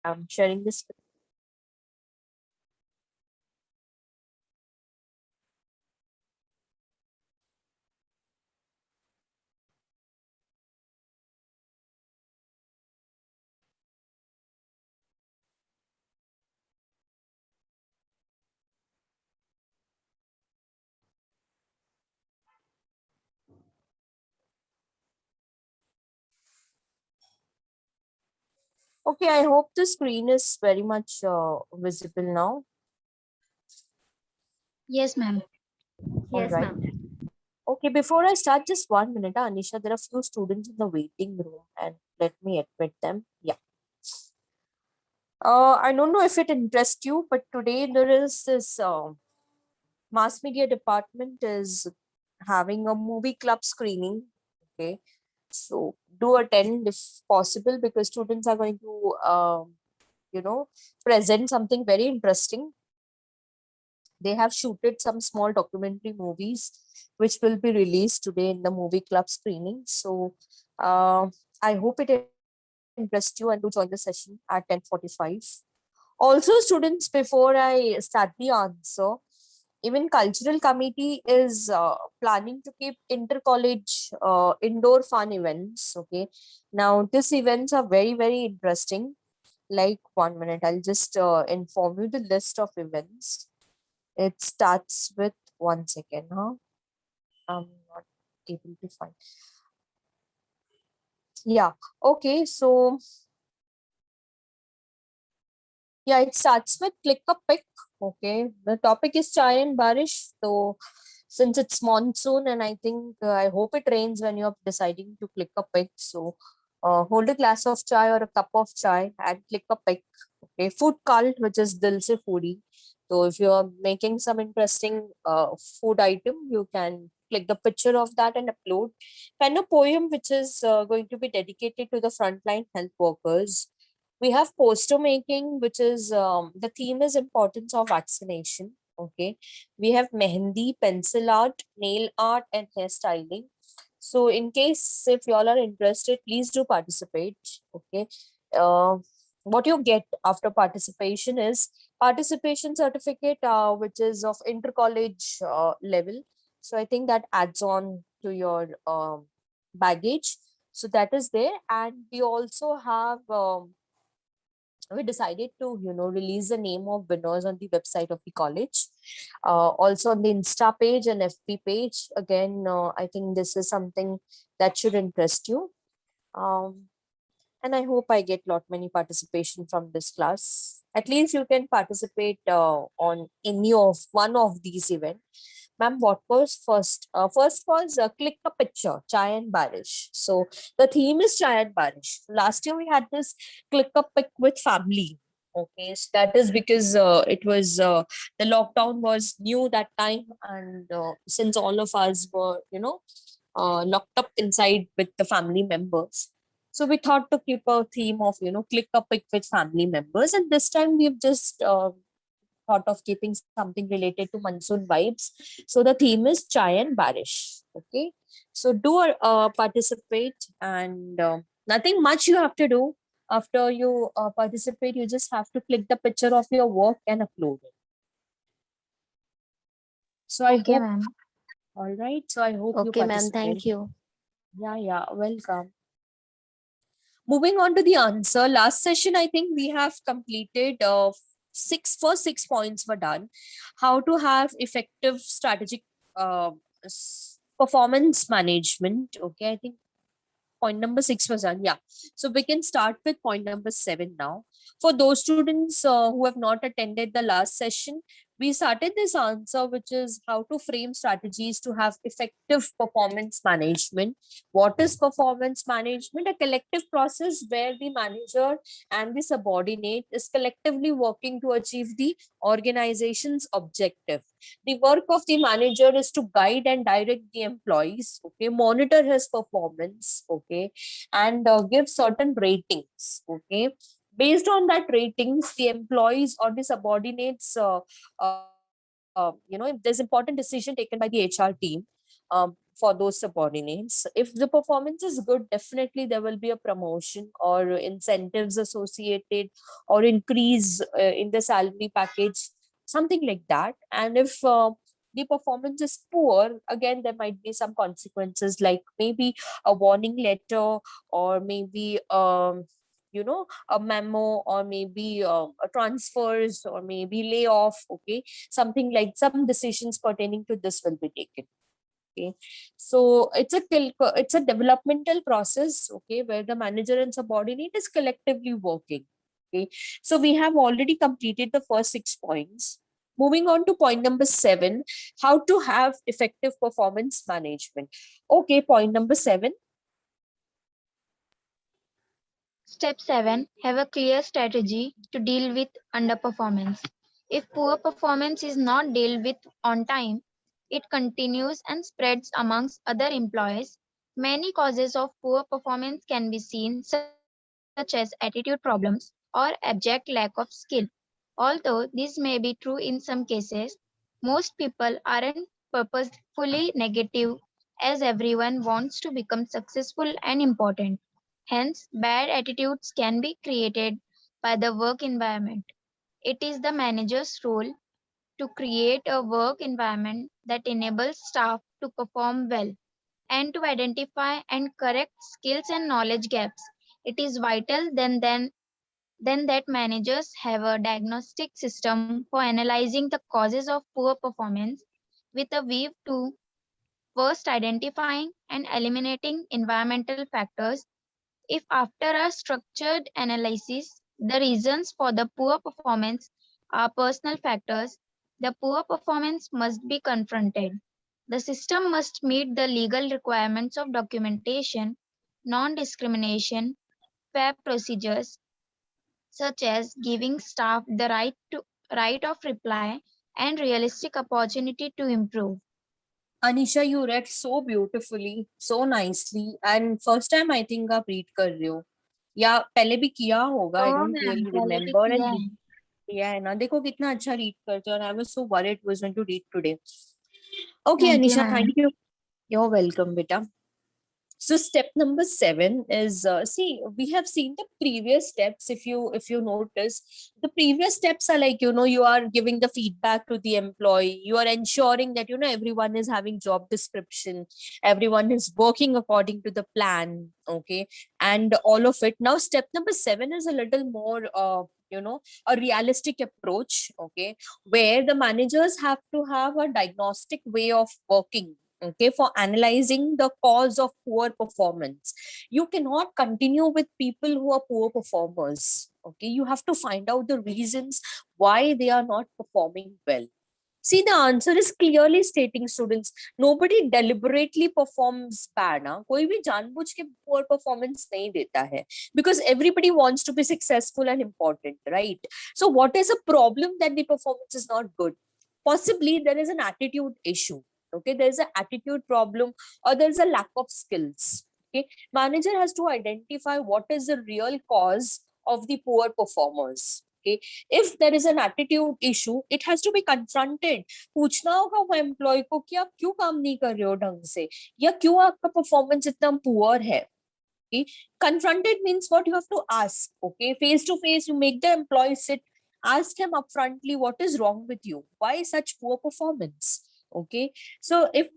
I'm sharing this. Okay, I hope the screen is very much visible now. Yes, ma'am. All Yes, right. ma'am. Okay, before I start, just 1 minute, Anisha. There are few students in the waiting room, and let me admit them. Yeah. I don't know if it interests you, but today there is this mass media department is having a movie club screening. Okay, so do attend if possible because students are going to present something very interesting. They have shooted some small documentary movies which will be released today in the movie club screening. So I hope it interests you and do join the session at 10:45. Also, students, before I start the answer, even cultural committee is planning to keep inter-college indoor fun events. Okay, now these events are very very interesting. Like 1 minute, I'll just inform you the list of events. It starts with 1 second, huh? I'm not able to find. Yeah. Okay. So yeah, it starts with click a pick. Okay. The topic is chai and barish. So since it's monsoon and I think I hope it rains when you're deciding to click a pick. So hold a glass of chai or a cup of chai and click a pick. Okay. Food cult, which is Dil Se Foodie. So if you're making some interesting food item, you can click the picture of that and upload. Pen a poem which is going to be dedicated to the frontline health workers. We have poster making, which is the theme is importance of vaccination. Okay, we have mehendi, pencil art, nail art, and hairstyling. So, in case if you all are interested, please do participate. Okay, uh, what you get after participation is participation certificate, which is of inter college level. So, I think that adds on to your baggage. So that is there, and we also have. We decided to release the name of winners on the website of the college, also on the Insta page and FB page. Again, I think this is something that should interest you, um, and I hope I get lot many participation from this class. At least you can participate on any of one of these events. Ma'am, what was first? First was click a picture, chai and barish. So the theme is chai and barish. Last year we had this click a pic with family. Okay, so that is because it was the lockdown was new that time, and since all of us were locked up inside with the family members, so we thought to keep a theme of click a pic with family members, and this time we've just thought of keeping something related to monsoon vibes. So the theme is chai and barish. Okay, so do participate, and nothing much you have to do. After you participate, you just have to click the picture of your work and upload it. So I Okay, hope, ma'am. all right. So I hope you Okay, ma'am. participate. Thank you. Yeah, yeah, welcome. Moving on to the answer, last session, I think we have completed six points were done. How to have effective strategic performance management. Okay, I think point number 6 was done. Yeah. So we can start with point number 7 now. For those students who have not attended the last session, we started this answer, which is how to frame strategies to have effective performance management. What is performance management? A collective process where the manager and the subordinate is collectively working to achieve the organization's objective. The work of the manager is to guide and direct the employees, okay, monitor his performance, okay, and give certain ratings, okay. Based on that ratings, the employees or the subordinates, if there's important decision taken by the HR team, for those subordinates. If the performance is good, definitely there will be a promotion or incentives associated or increase in the salary package, something like that. And if the performance is poor, again there might be some consequences, like maybe a warning letter, or maybe a memo, or maybe a transfers, or maybe layoff. Okay, something like some decisions pertaining to this will be taken. Okay, so it's a developmental process, okay, where the manager and subordinate is collectively working. Okay, so we have already completed the first 6 points. Moving on to point number 7, how to have effective performance management. Okay, point number 7. Step 7. Have a clear strategy to deal with underperformance. If poor performance is not dealt with on time, it continues and spreads amongst other employees. Many causes of poor performance can be seen, such as attitude problems or abject lack of skill. Although this may be true in some cases, most people aren't purposefully negative, as everyone wants to become successful and important. Hence, bad attitudes can be created by the work environment. It is the manager's role to create a work environment that enables staff to perform well and to identify and correct skills and knowledge gaps. It is vital then that managers have a diagnostic system for analyzing the causes of poor performance with a view to first identifying and eliminating environmental factors. If after a structured analysis, the reasons for the poor performance are personal factors, the poor performance must be confronted. The system must meet the legal requirements of documentation, non discrimination, fair procedures, such as giving staff the right of reply and realistic opportunity to improve. Anisha, you read so beautifully, so nicely, and first time I think आप read कर रहे हो, या पहले भी किया होगा, I Oh, don't ma'am, really पहले भी remember. किया And है. किया है ना, देखो कितना अच्छा read करते हो, and I was so worried was going to read today. Okay, Thank you, Anisha, ma'am. thank you. You're welcome, beta. So step number 7 is, see, we have seen the previous steps. If you notice, the previous steps are like, you are giving the feedback to the employee, you are ensuring that everyone is having job description, everyone is working according to the plan. Okay, and all of it. Now step number 7 is a little more a realistic approach. Okay, where the managers have to have a diagnostic way of working, okay, for analyzing the cause of poor performance. You cannot continue with people who are poor performers. Okay, you have to find out the reasons why they are not performing well. See, the answer is clearly stating, students, nobody deliberately performs bad. Huh? कोई भी जानबूझ के poor performance नहीं देता है, because everybody wants to be successful and important, right? So what is a problem that the performance is not good? Possibly there is an attitude issue. Okay, there's an attitude problem, or there's a lack of skills. Okay, manager has to identify what is the real cause of the poor performers. Okay, if there is an attitude issue, it has to be confronted. पूछना होगा वो employ को कि आप क्यों काम नहीं कर रहे हो ढंग से, या क्यों आपका परफॉर्मेंस इतना पुअर है. Okay, confronted means what? You have to ask. Okay, face to face, you make the employee sit, ask him upfrontly what is wrong with you, why such poor performance. Okay, so if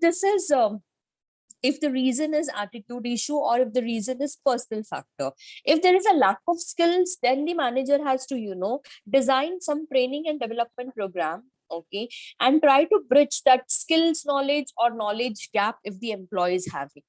the reason is attitude issue, or if the reason is personal factor, if there is a lack of skills, then the manager has to design some training and development program. Okay, and try to bridge that skills knowledge or knowledge gap if the employee is having.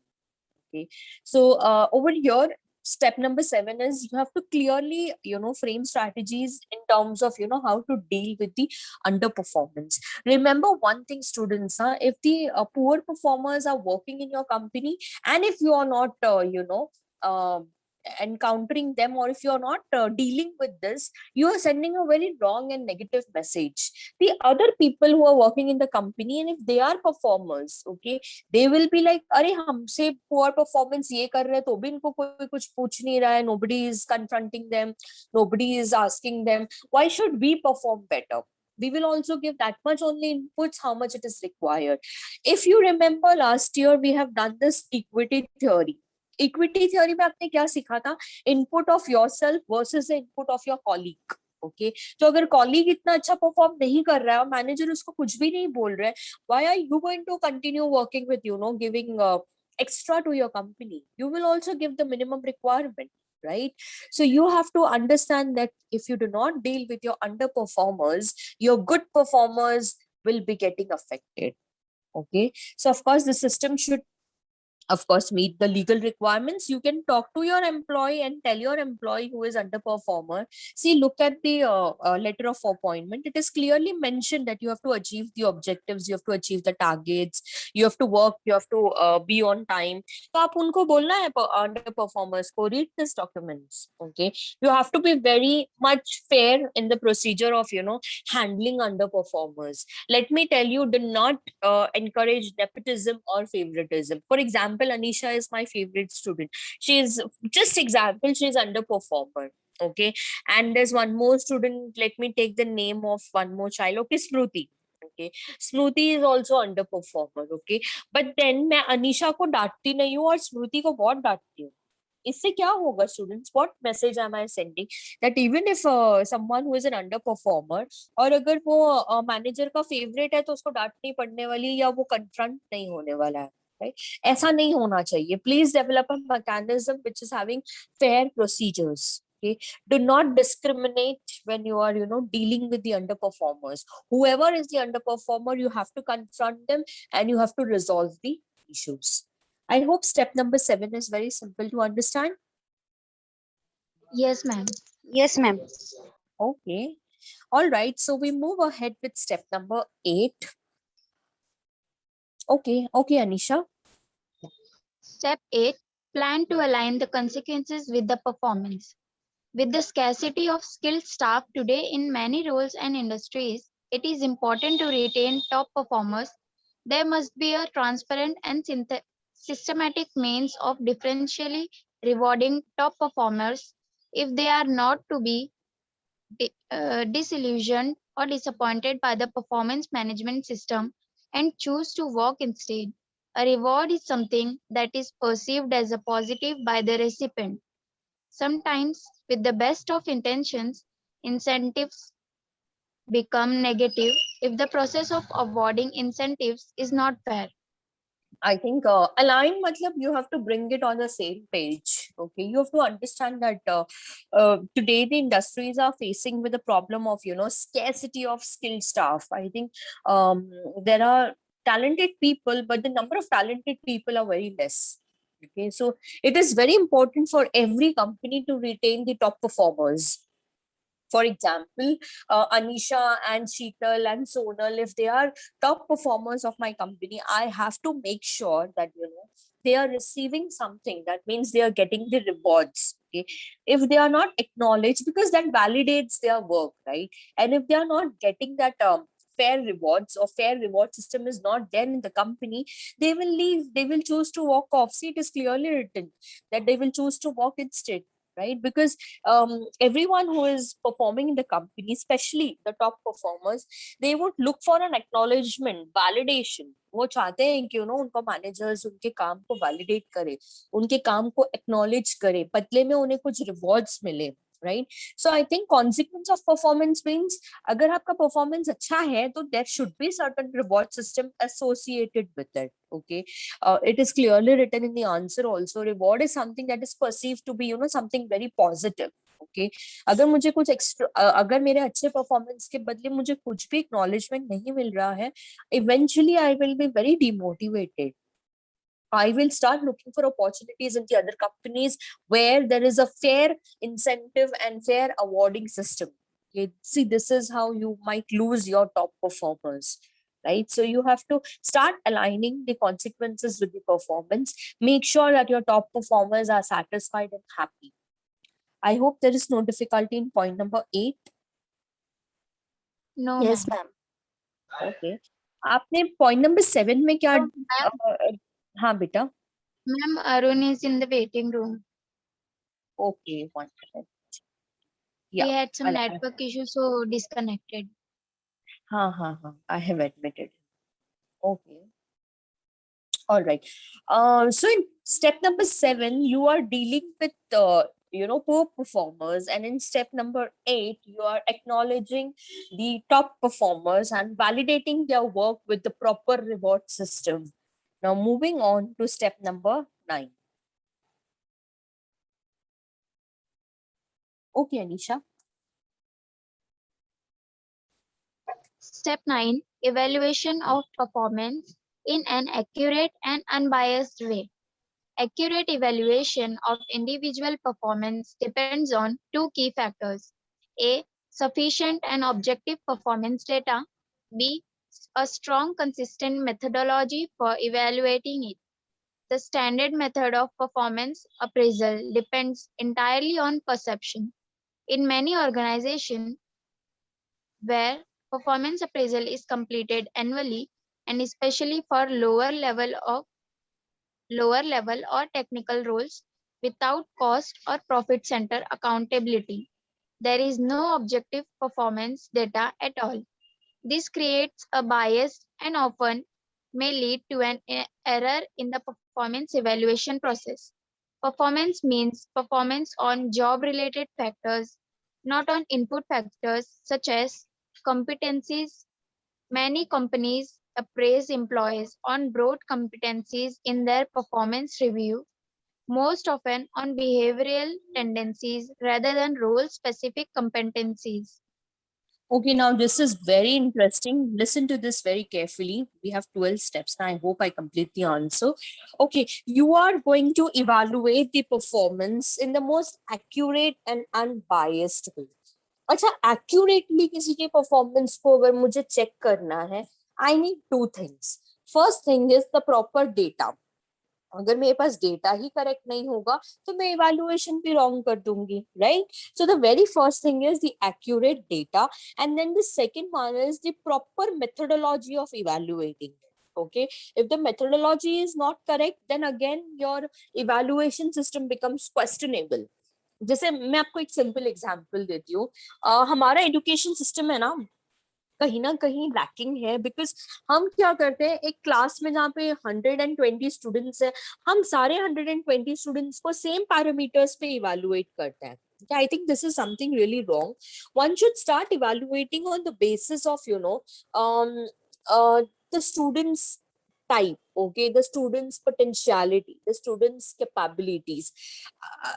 Okay, so over here, step number 7 is you have to clearly frame strategies in terms of how to deal with the underperformance. Remember one thing, students, if the poor performers are working in your company, and if you are not uh, encountering them, or if you're not dealing with this, you are sending a very wrong and negative message. The other people who are working in the company, and if they are performers, okay, they will be like, अरे हमसे poor performance ये कर रहे हैं तो भी इनको कोई कुछ पूछ नहीं रहा है, nobody is confronting them, nobody is asking them, why should we perform better? We will also give that much only inputs, how much it is required. If you remember last year, we have done this equity theory. Equity theory में आपने क्या सीखा था? Input of yourself versus the input of your colleague. Okay, तो अगर colleague इतना अच्छा perform नहीं कर रहा है और मैनेजर उसको कुछ भी नहीं बोल रहा है, why are you going to continue working with, giving extra to your company? You will also give the minimum requirement, right? So you have to understand that if you do not deal with your underperformers, your good performers will be getting affected. Okay, so of course the system should of course meet the legal requirements. You can talk to your employee and tell your employee who is underperformer, see, look at the letter of appointment. It is clearly mentioned that you have to achieve the objectives, you have to achieve the targets, you have to work, you have to be on time. तो आप उनको बोलना है underperformers को, read this documents. Okay, you have to be very much fair in the procedure of handling underperformers. Let me tell you, do not encourage nepotism or favoritism. For example, Anisha is my favorite student. She is underperformer. Okay, and there's one more student. Let me take the name of one more child. Okay, Smruti. Okay, Smruti is also underperformer. Okay, but then मैं अनीशा को डांटती नहीं हूँ और स्मृति को बहुत डांटती हूँ. इससे क्या होगा students? What message am I sending? That even if someone who is an under performer, और अगर वो मैनेजर का फेवरेट है तो उसको डांटनी पड़ने वाली या वो कन्फ्रंट नहीं होने वाला है, राइट? ऐसा नहीं होना चाहिए. Please develop a mechanism which is having fair procedures. Okay, do not discriminate when you are dealing with the underperformers. Whoever is the underperformer, you have to confront them and you have to resolve the issues. I hope step number 7 is very simple to understand. Yes, ma'am. Yes, ma'am. Okay. All right. So we move ahead with step number 8. Okay. Okay, Anisha. Step 8. Plan to align the consequences with the performance. With the scarcity of skilled staff today in many roles and industries, it is important to retain top performers. There must be a transparent and systematic means of differentially rewarding top performers if they are not to be disillusioned or disappointed by the performance management system and choose to work instead. A reward is something that is perceived as a positive by the recipient. Sometimes, with the best of intentions, incentives become negative if the process of awarding incentives is not fair. I think align matlab you have to bring it on the same page. Okay, you have to understand that today the industries are facing with the problem of scarcity of skilled staff. I think there are talented people, but the number of talented people are very less. Okay, so it is very important for every company to retain the top performers. For example, Anisha and Sheetal and Sonal, if they are top performers of my company, I have to make sure that they are receiving something. That means they are getting the rewards. Okay, if they are not acknowledged, because that validates their work, right? And if they are not getting that fair rewards, or fair reward system is not there in the company, they will leave. They will choose to walk off. See, it is clearly written that they will choose to walk instead, right? Because everyone who is performing in the company, especially the top performers, they would look for an acknowledgement, validation. वो चाहते हैं कि उनको managers उनके काम को validate करे, उनके काम को एक्नॉलेज करे, बदले में उन्हें कुछ रिवॉर्ड्स मिले, right? So I think consequence of performance means अगर आपका परफॉर्मेंस अच्छा है तो there should be certain reward system associated with it. Okay, it is clearly written in the answer also. Reward is something that is perceived to be something very positive. Okay, अगर मुझे कुछ extra, अगर मेरे अच्छे performance के बदले मुझे कुछ भी एक्नॉलेजमेंट नहीं मिल रहा है, eventually I will be very demotivated. I will start looking for opportunities in the other companies where there is a fair incentive and fair awarding system. Okay, see, this is how you might lose your top performers, right? So you have to start aligning the consequences with the performance. Make sure that your top performers are satisfied and happy. I hope there is no difficulty in point number 8. No, Yes, ma'am. ma'am. Okay. आपने point number 7 में क्या? Ma'am, हाँ बेटा. ma'am, Arun is in the waiting room. Okay, 1 minute. He Yeah. had some network issues, so disconnected. I have admitted. Okay. All right. So in step number 7, you are dealing with poor performers, and in step number 8, you are acknowledging the top performers and validating their work with the proper reward system. Now moving on to step number 9. Okay, Anisha. Step 9. Evaluation of performance in an accurate and unbiased way. Accurate evaluation of individual performance depends on two key factors. A. Sufficient and objective performance data. B. A strong, consistent methodology for evaluating it. The standard method of performance appraisal depends entirely on perception. In many organizations where performance appraisal is completed annually, and especially for lower level or technical roles without cost or profit center accountability, there is no objective performance data at all. This creates a bias and often may lead to an error in the performance evaluation process. Performance means performance on job related factors, not on input factors such as competencies. Many companies appraise employees on broad competencies in their performance review, most often on behavioral tendencies rather than role specific competencies. Okay, now this is very interesting. Listen to this very carefully. We have 12 steps. Now, I hope I complete the answer. Okay, you are going to evaluate the performance in the most accurate and unbiased way. अच्छा, accurately किसी के performance को अगर मुझे check करना है, I need two things. First thing is the proper data. अगर मेरे पास डेटा ही करेक्ट नहीं होगा तो मैं इवैल्यूएशन भी रॉन्ग कर दूंगी, right? So the very first thing is the accurate data, and then the second one is the proper methodology of evaluating. Okay, if the methodology is not correct, then again your evaluation system becomes questionable. जैसे मैं आपको एक simple example देती हूँ. हमारा education system है ना, कहीं ना कहीं लैकिंग है, बिकॉज हम क्या करते हैं, एक क्लास में जहाँ पे 120 स्टूडेंट्स है, हम सारे 120 स्टूडेंट्स को सेम पैरामीटर्स पे इवेलुएट करते हैं. I think this is something really wrong. One should start evaluating on the basis of um the students type, okay, the students potentiality, the students capabilities.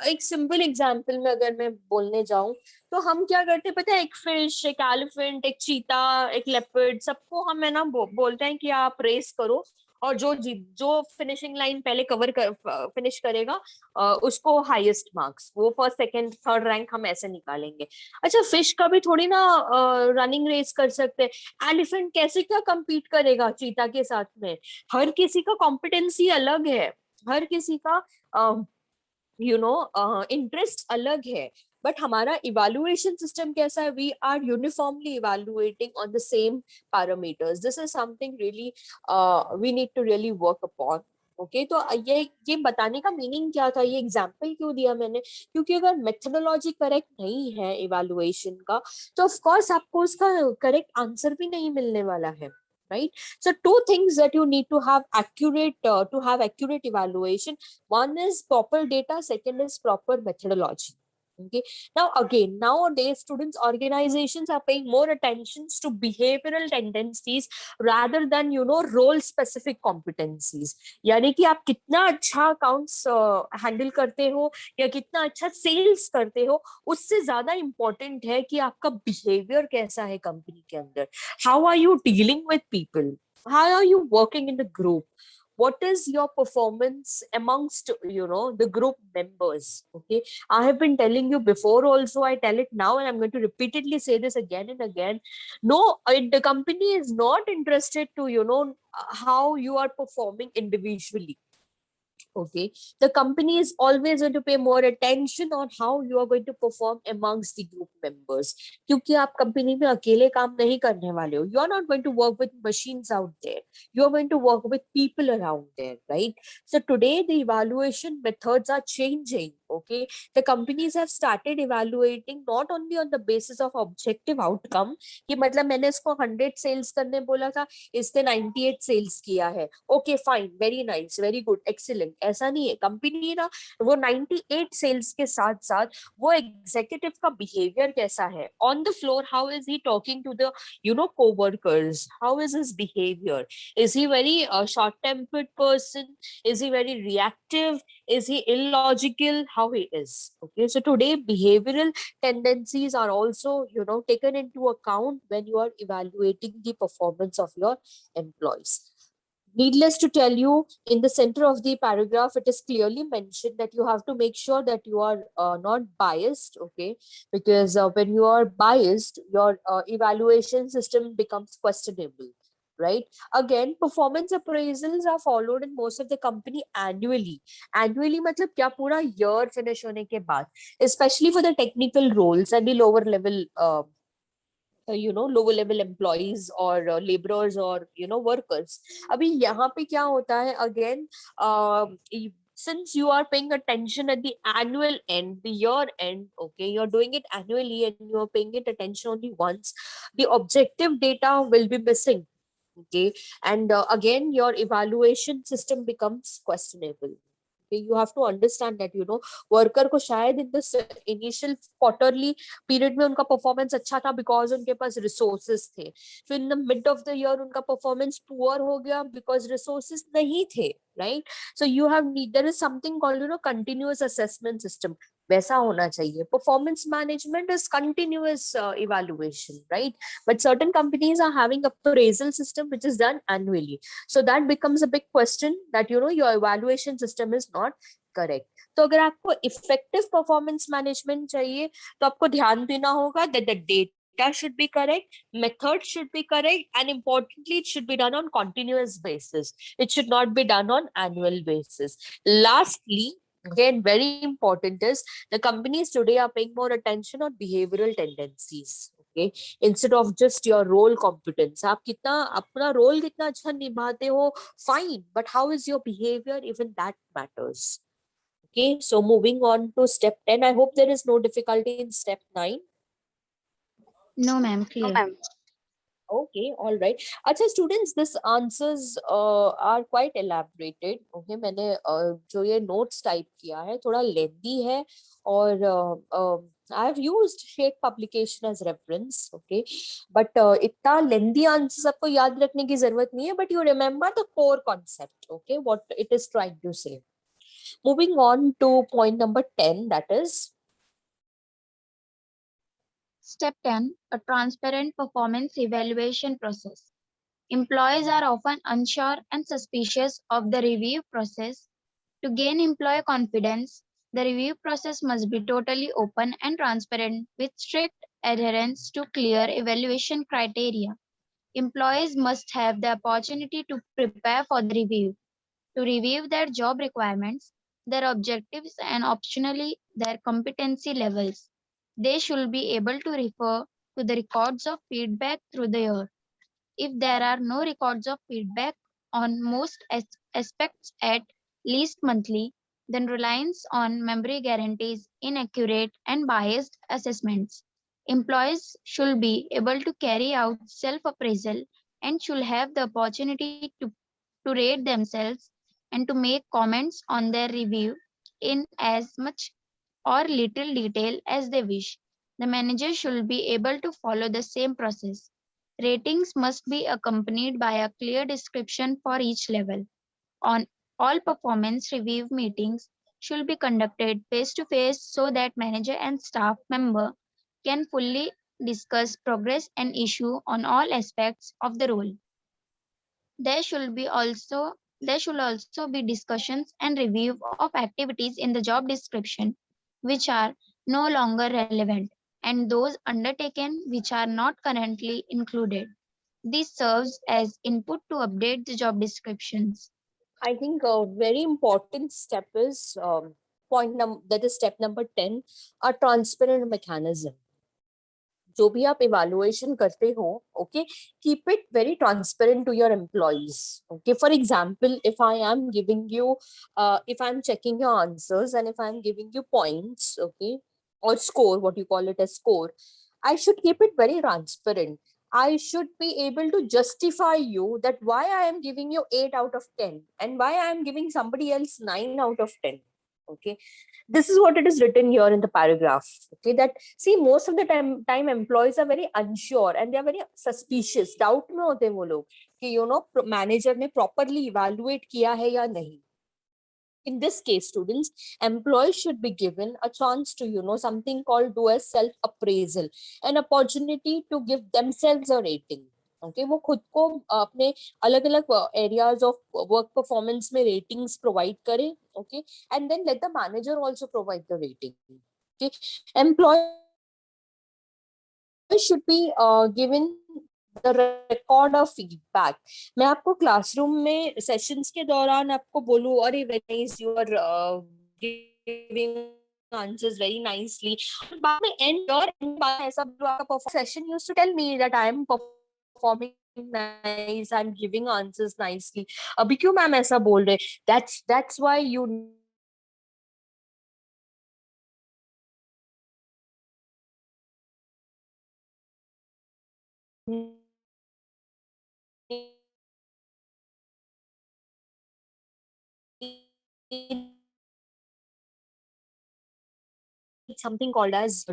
एक simple example में अगर मैं बोलने जाऊं तो हम क्या करते हैं पता है, एक फिश, एक एलिफेंट, एक चीता, एक लेपर्ड, सबको हम है ना बोलते हैं कि आप रेस करो, और जो फिनिशिंग लाइन पहले फिनिश करेगा उसको हाईएस्ट मार्क्स, वो फर्स्ट सेकंड थर्ड रैंक हम ऐसे निकालेंगे. अच्छा, फिश का भी थोड़ी ना रनिंग रेस कर सकते हैं. एलिफेंट कैसे क्या compete करेगा चीता के साथ में? हर किसी का कॉम्पिटेंसी अलग है, हर किसी का इंटरेस्ट अलग है. बट हमारा इवैल्यूएशन सिस्टम कैसा है? We are uniformly evaluating on the same parameters. This is something really we need to really work upon. Okay, तो ये बताने का मीनिंग क्या था, ये एग्जाम्पल क्यों दिया मैंने? क्योंकि अगर मेथोडोलॉजी करेक्ट नहीं है इवैल्यूएशन का, तो ऑफ कोर्स आपको उसका करेक्ट आंसर भी नहीं मिलने वाला है, right? So two things that you need to have accurate evaluation. One is proper data, second is proper methodology. Okay, now again, nowadays students organizations are paying more attention to behavioral tendencies rather than role specific competencies. यानी कि आप कितना अच्छा accounts handle करते हो या कितना अच्छा सेल्स करते हो, उससे ज्यादा इंपॉर्टेंट है कि आपका बिहेवियर कैसा है कंपनी के अंदर. How are you dealing with people? How are you working in the group? What is your performance amongst the group members? Okay, I have been telling you before also, I tell it now, and I'm going to repeatedly say this again and again. No, the company is not interested to how you are performing individually. Okay, the company is always going to pay more attention on how you are going to perform amongst the group members. क्योंकि आप company में अकेले काम नहीं करने वाले हो. You are not going to work with machines out there. You are going to work with people around there, right? So today the evaluation methods are changing. Okay, the companies have started evaluating not only on the basis of objective outcome कि मतलब मैंने इसको 100 sales करने बोला था, इसने 98 sales किया है, okay fine, very nice, very good, excellent, ऐसा नहीं है। कंपनी ना वो 98 सेल्स के साथ साथ वो एग्जीक्यूटिव का बिहेवियर कैसा है on the floor, how is he talking to the co-workers, how is his behavior, is he very short tempered person, is he very reactive, is he illogical, how he is. Okay, so today behavioral tendencies are also taken into account when you are evaluating the performance of your employees. Needless to tell you, in the center of the paragraph, it is clearly mentioned that you have to make sure that you are not biased, okay? Because when you are biased, your evaluation system becomes questionable, right? Again, performance appraisals are followed in most of the company annually. Annually, मतलब क्या पूरा year finish होने के बाद, especially for the technical roles and the lower level lower level employees or laborers or workers. अभी यहाँ पे क्या होता है, again since you are paying attention at the annual end, the year end, okay, you're doing it annually and you're paying it attention only once, the objective data will be missing. Okay, and again your evaluation system becomes questionable. You have to understand that worker को शायद in this initial quarterly period में उनका performance अच्छा था because उनके पास resources थे, फिर in the mid of the year उनका performance poor हो गया because resources नहीं थे, right? So you have there is something called continuous assessment system, वैसा होना चाहिए. Performance management is continuous evaluation, right? But certain companies are having appraisal system which is done annually, so that becomes a big question that your evaluation system is not correct. तो अगर आपको effective performance management चाहिए तो आपको ध्यान देना होगा that the data should be correct, method should be correct, and importantly it should be done on continuous basis. It should not be done on annual basis. Lastly, again very important, is the companies today are paying more attention on behavioral tendencies, okay, instead of just your role competence. आप कितना अपना role कितना अच्छा निभाते हो, fine, but how is your behavior, even that matters. Okay, so moving on to step 10. I hope there is no difficulty in step 9. No, ma'am, No, clear. ma'am. Okay, all right. अच्छा students, this answers are quite elaborated. Okay, मैंने जो ये notes type किया है थोड़ा lengthy है, और I have used Shake publication as reference. Okay, but इतना lengthy answers आपको याद रखने की जरूरत नहीं है, but you remember the core concept. Okay, what it is trying to say. Moving on to point number 10, that is. Step 10, a transparent performance evaluation process. Employees are often unsure and suspicious of the review process. To gain employee confidence, the review process must be totally open and transparent with strict adherence to clear evaluation criteria. Employees must have the opportunity to prepare for the review, to review their job requirements, their objectives, and optionally their competency levels. They should be able to refer to the records of feedback through the year. If there are no records of feedback on most aspects at least monthly, then reliance on memory guarantees inaccurate and biased assessments. Employees should be able to carry out self-appraisal and should have the opportunity to rate themselves and to make comments on their review in as much or little detail as they wish. The manager should be able to follow the same process. Ratings must be accompanied by a clear description for each level. On all performance review meetings should be conducted face to face so that manager and staff member can fully discuss progress and issue on all aspects of the role. There should also be discussions and review of activities in the job description which are no longer relevant and those undertaken which are not currently included. This serves as input to update the job descriptions. I think a very important step is that is step number 10, a transparent mechanism. जो भी आप evaluation करते हो, okay, keep it very transparent to your employees. Okay, for example, if I am giving you if I'm checking your answers and if I'm giving you points, okay, or score, what you call it as score, I should keep it very transparent. I should be able to justify you that why I am giving you 8 out of 10 and why I am giving somebody else 9 out of 10. Okay, this is what it is written here in the paragraph. Okay, that see, most of the time employees are very unsure and they are very suspicious, doubt में होते हैं वो लोग कि manager ने properly evaluate किया है या नहीं. In this case, students, employees should be given a chance to something called do a self appraisal, an opportunity to give themselves a rating. Okay, वो खुद को अपने अलग अलग areas of work performance में ratings provide करे. Okay, and then let the manager also provide the rating. Okay, employees should be given the record of feedback. मैं आपको क्लासरूम में सेशंस के दौरान आपको बोलूं, अरे very nice, you are giving answers very nicely, बाद में end ऐसा आपका session used to tell me that I am performing nice, I'm giving answers nicely. अभी क्यों मैम ऐसा बोल रहे? That's why you something called as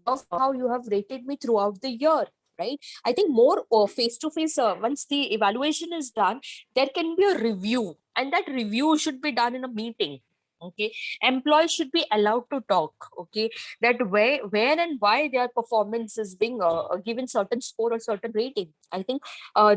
of how you have rated me throughout the year, right? I think more face to face, once the evaluation is done, there can be a review, and that review should be done in a meeting. Okay, employees should be allowed to talk. Okay, that where and why their performance is being given certain score or certain rating. I think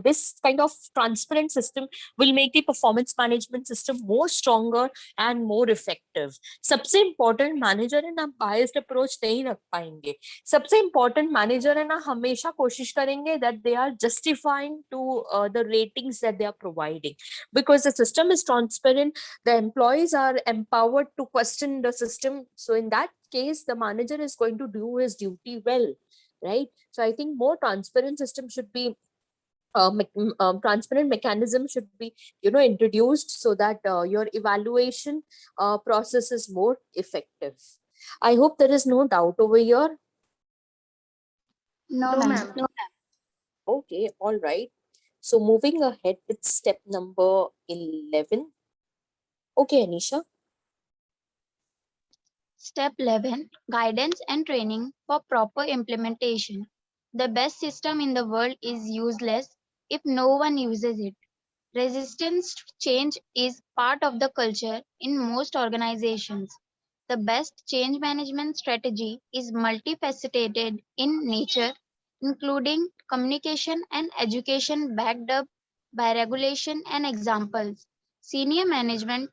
this kind of transparent system will make the performance management system more stronger and more effective. सबसे important manager है ना, biased approach नहीं रख पाएंगे. सबसे important manager है ना, हमेशा कोशिश करेंगे that they are justifying to the ratings that they are providing, because the system is transparent, the employees are empowered to question the system. So in that case, the manager is going to do his duty well, right? So I think more transparent system should be transparent mechanism should be introduced so that your evaluation process is more effective. I hope there is no doubt over here. No, No, ma'am. ma'am. Okay, all right, so moving ahead with step number 11. Okay, Anisha. Step 11, guidance and training for proper implementation. The best system in the world is useless if no one uses it. Resistance to change is part of the culture in most organizations. The best change management strategy is multifaceted in nature, including communication and education backed up by regulation and examples. Senior management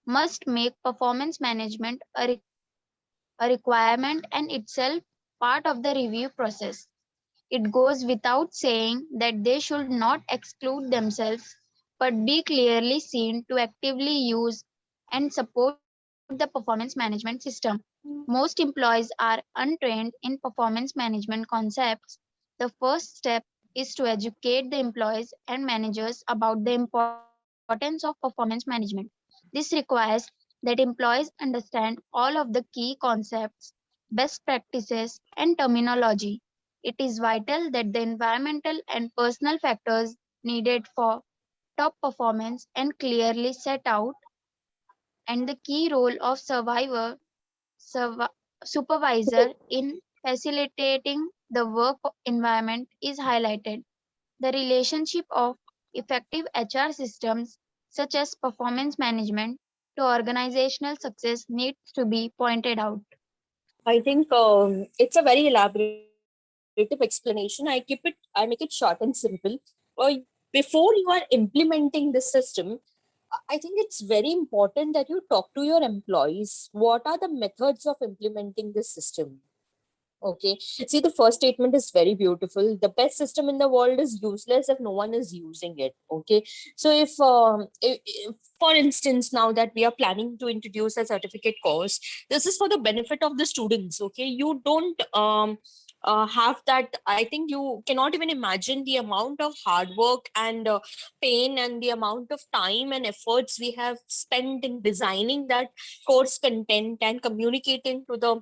must make performance management a requirement and itself part of the review process. It goes without saying that they should not exclude themselves, but be clearly seen to actively use and support the performance management system. Most employees are untrained in performance management concepts. The first step is to educate the employees and managers about the importance of performance management. This requires that employees understand all of the key concepts, best practices, and terminology. It is vital that the environmental and personal factors needed for top performance and clearly set out, and the key role of survi- supervisor in facilitating the work environment is highlighted. The relationship of effective HR systems such as performance management to organizational success needs to be pointed out. I think it's a very elaborative explanation. I make it short and simple. Before you are implementing this system, I think it's very important that you talk to your employees. What are the methods of implementing this system? Okay. See, the first statement is very beautiful. The best system in the world is useless if no one is using it. Okay. So if for instance, now that we are planning to introduce a certificate course, this is for the benefit of the students. Okay. You don't have that. I think you cannot even imagine the amount of hard work and pain and the amount of time and efforts we have spent in designing that course content and communicating to the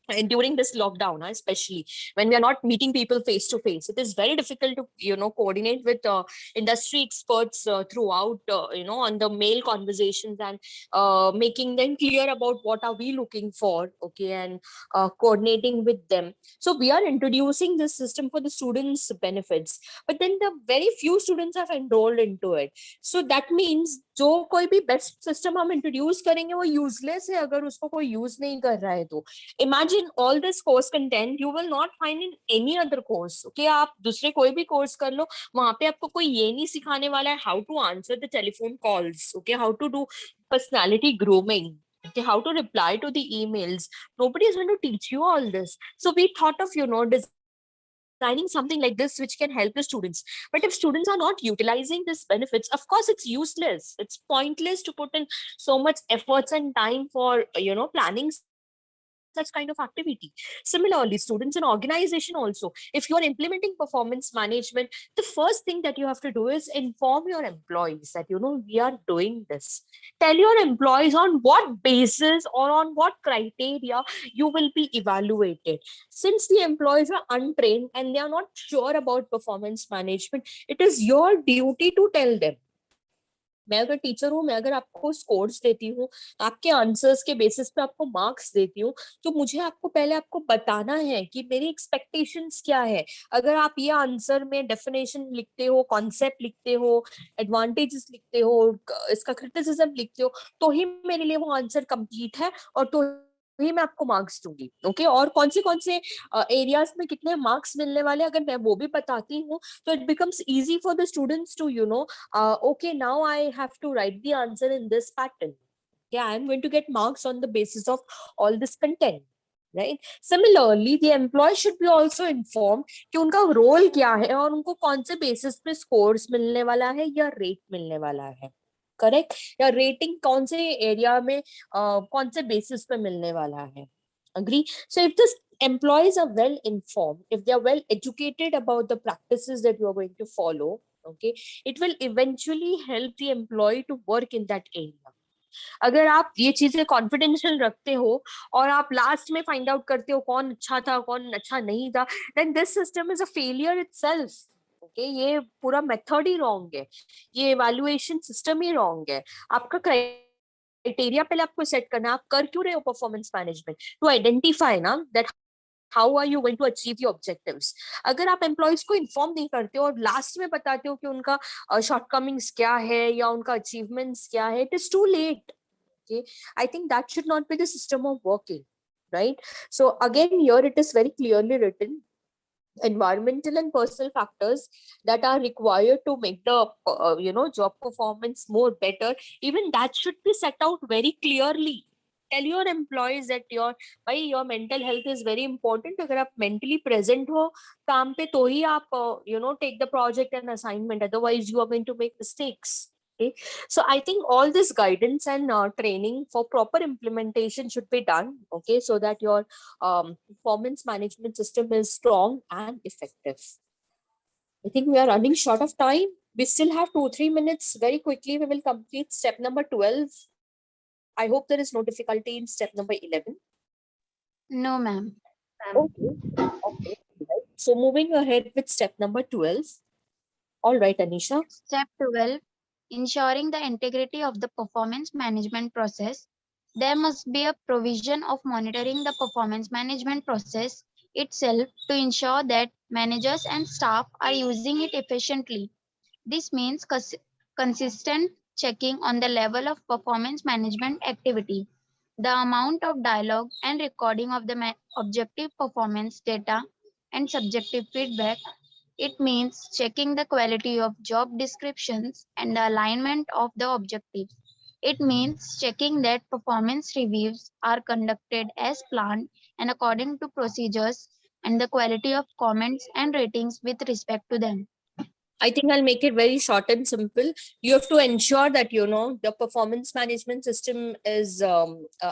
and during this lockdown, especially when we are not meeting people face to face, it is very difficult to coordinate with industry experts throughout on the mail conversations and making them clear about what are we looking for, okay, and coordinating with them. So we are introducing this system for the students benefits, but then the very few students have enrolled into it. So that means जो कोई भी best system हम introduce करेंगे वो useless है अगर उसको कोई यूज नहीं कर रहा है तो imagine all this course content you will not find in any other course. Okay, आप दूसरे कोई भी कोर्स कर लो, वहां पे आपको कोई ये नहीं सिखाने वाला है how to answer the telephone calls, okay, how to do personality grooming, okay, how to reply to the emails. Nobody is going to teach you all this. So we thought of designing something like this which can help the students. But if students are not utilizing this benefits, of course it's useless. It's pointless to put in so much efforts and time for planning such kind of activity. Similarly, students in organization also, if you're implementing performance management, the first thing that you have to do is inform your employees that we are doing this. Tell your employees on what basis or on what criteria you will be evaluated. Since the employees are untrained and they are not sure about performance management, it is your duty to tell them. मैं अगर teacher हूँ, मैं अगर आपको scores देती हूँ, आपके answers के बेसिस पे आपको मार्क्स देती हूँ, तो मुझे आपको पहले आपको बताना है कि मेरी एक्सपेक्टेशंस क्या है. अगर आप ये आंसर में डेफिनेशन लिखते हो, कॉन्सेप्ट लिखते हो, एडवांटेजेस लिखते हो, इसका क्रिटिसिज्म लिखते हो, तो ही मेरे लिए वो आंसर कंप्लीट है और तो ही मैं आपको मार्क्स दूंगी. ओके, और कौन से एरियाज में कितने मार्क्स मिलने वाले अगर मैं वो भी बताती हूँ, तो it becomes easy for the students to okay, now I have to write the answer in this pattern. Yeah, I'm going to get marks on the basis of all this content, right? Similarly, the employee should be also informed कि उनका role क्या है और उनको कौन से basis पे scores मिलने वाला है या रेट मिलने वाला है. करेक्ट, या रेटिंग कौन से एरिया में कौन से बेसिस पे मिलने वाला है. Agree? So if the employees are well informed, if they are well educated about the practices that you are going to follow, okay, it will eventually help the employee to work in that area. अगर आप ये चीजें confidential रखते हो और आप last में find out करते हो कौन अच्छा था कौन अच्छा नहीं था, then this system is a failure itself. Okay, ये पूरा मेथड ही रॉन्ग है, ये इवैल्यूएशन सिस्टम ही रॉन्ग है. आपका क्राइटेरिया पहले आपको सेट करना, आप कर क्यों रहे हो परफॉर्मेंस मैनेजमेंट, टू आइडेंटिफाई ना that how are you going to achieve your objectives. अगर आप एम्प्लॉयज को इन्फॉर्म नहीं करते हो और लास्ट में बताते हो कि उनका शॉर्टकमिंग्स क्या है या उनका अचीवमेंट्स क्या है, it is too late. Okay, I think that should not be the system of working, right? So again, here it is very clearly written, environmental and personal factors that are required to make the job performance more better, even that should be set out very clearly. Tell your employees that your mental health is very important. अगर आप mentally present हो काम पे तो ही आप take the project and assignment, otherwise you are going to make mistakes. Okay, so I think all this guidance and training for proper implementation should be done, okay, so that your performance management system is strong and effective. I think we are running short of time. We still have 2-3 minutes. Very quickly, we will complete step number 12. I hope there is no difficulty in step number 11. No, ma'am. Okay. Okay. Right. So moving ahead with step number 12. All right, Anisha. Step 12. Ensuring the integrity of the performance management process. There must be a provision of monitoring the performance management process itself to ensure that managers and staff are using it efficiently. This means consistent checking on the level of performance management activity, the amount of dialogue and recording of the objective performance data and subjective feedback. It means checking the quality of job descriptions and the alignment of the objectives. It means checking that performance reviews are conducted as planned and according to procedures and the quality of comments and ratings with respect to them. I think I'll make it very short and simple. You have to ensure that the performance management system is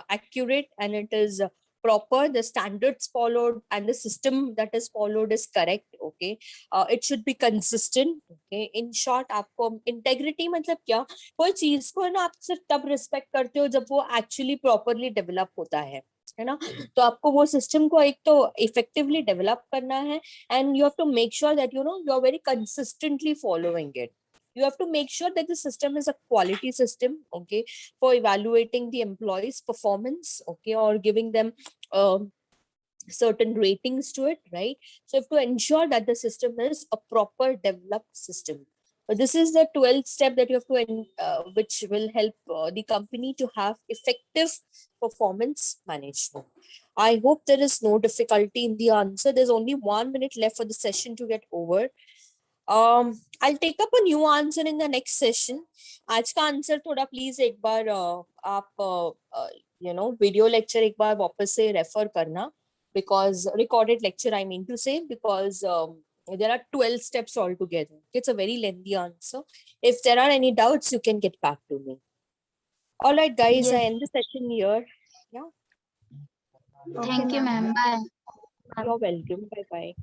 accurate and it is proper. The standards followed and the system that is followed is correct. Okay, it should be consistent. Okay, in short, आपको integrity मतलब क्या? कोई चीज को ना आप सिर्फ तब respect करते हो जब वो actually properly develop होता है ना? तो आपको वो सिस्टम को एक तो इफेक्टिवली डेवलप करना है, and you have to make sure that you're very consistently following it. You have to make sure that the system is a quality system, okay, for evaluating the employees performance, okay, or giving them certain ratings to it, right? So you have to ensure that the system is a proper developed system. But this is the 12th step that you have to which will help the company to have effective performance management. I hope there is no difficulty in the answer. There's only 1 minute left for the session to get over. I'll take up a new answer in the next session. आज का answer थोड़ा please एक बार आप video lecture एक बार वापस से refer करना, because recorded lecture I mean to say, because there are 12 steps altogether. It's a very lengthy answer. If there are any doubts, you can get back to me. All right, guys, I Yes. end the session here. Yeah, Thank you, ma'am. Bye. you're welcome. Bye bye.